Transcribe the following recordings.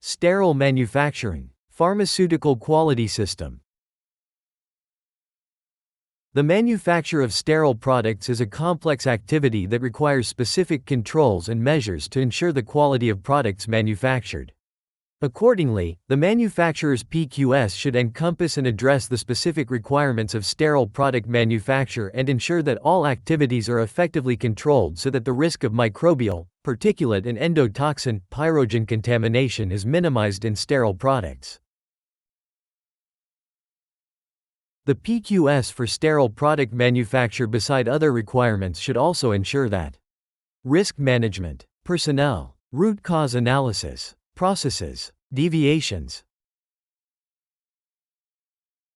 Sterile manufacturing. Pharmaceutical quality system. The manufacture of sterile products is a complex activity that requires specific controls and measures to ensure the quality of products manufactured. Accordingly, the manufacturer's PQS should encompass and address the specific requirements of sterile product manufacture and ensure that all activities are effectively controlled so that the risk of microbial, particulate and endotoxin, pyrogen contamination is minimized in sterile products. The PQS for sterile product manufacture, beside other requirements, should also ensure that risk management, personnel, root cause analysis, processes, deviations.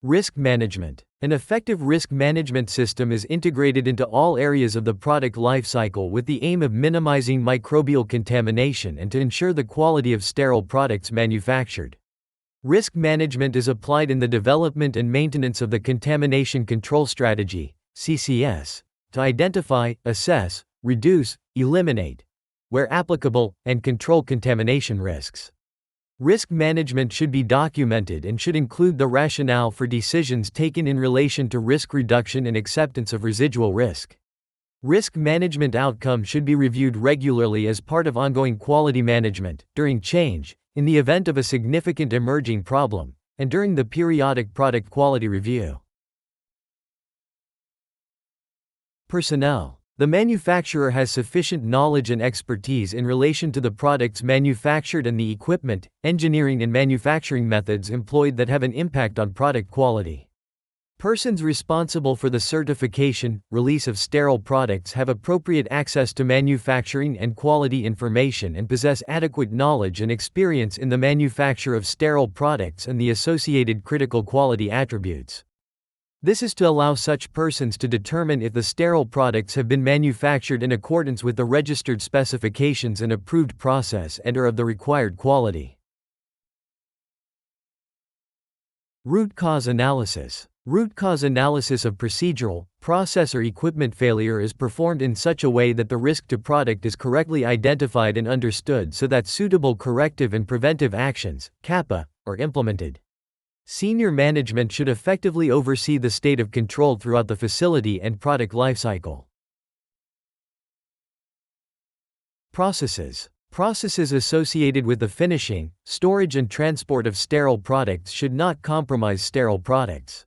Risk management. An effective risk management system is integrated into all areas of the product life cycle with the aim of minimizing microbial contamination and to ensure the quality of sterile products manufactured. Risk management is applied in the development and maintenance of the Contamination Control Strategy, CCS, to identify, assess, reduce, eliminate, where applicable, and control contamination risks. Risk management should be documented and should include the rationale for decisions taken in relation to risk reduction and acceptance of residual risk. Risk management outcome should be reviewed regularly as part of ongoing quality management, during change, in the event of a significant emerging problem, and during the periodic product quality review. Personnel. The manufacturer has sufficient knowledge and expertise in relation to the products manufactured and the equipment, engineering and manufacturing methods employed that have an impact on product quality. Persons responsible for the certification, release of sterile products have appropriate access to manufacturing and quality information and possess adequate knowledge and experience in the manufacture of sterile products and the associated critical quality attributes. This is to allow such persons to determine if the sterile products have been manufactured in accordance with the registered specifications and approved process and are of the required quality. Root cause analysis. Root cause analysis of procedural, process or equipment failure is performed in such a way that the risk to product is correctly identified and understood so that suitable corrective and preventive actions, CAPA, are implemented. Senior management should effectively oversee the state of control throughout the facility and product lifecycle. Processes. Processes associated with the finishing, storage and transport of sterile products should not compromise sterile products.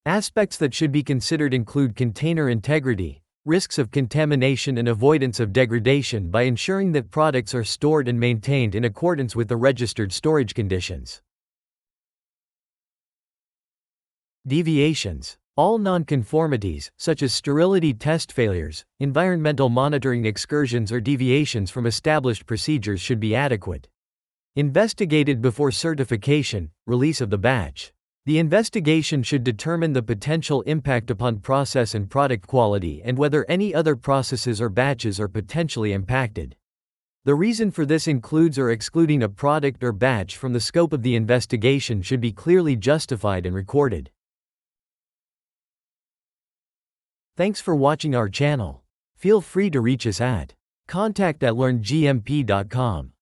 Aspects that should be considered include container integrity, risks of contamination and avoidance of degradation by ensuring that products are stored and maintained in accordance with the registered storage conditions. Deviations. All nonconformities, such as sterility test failures, environmental monitoring excursions or deviations from established procedures should be adequate. Investigated before certification, release of the batch. The investigation should determine the potential impact upon process and product quality and whether any other processes or batches are potentially impacted. The reason for this includes or excluding a product or batch from the scope of the investigation should be clearly justified and recorded. Thanks for watching our channel. Feel free to reach us at contact@learngmp.com.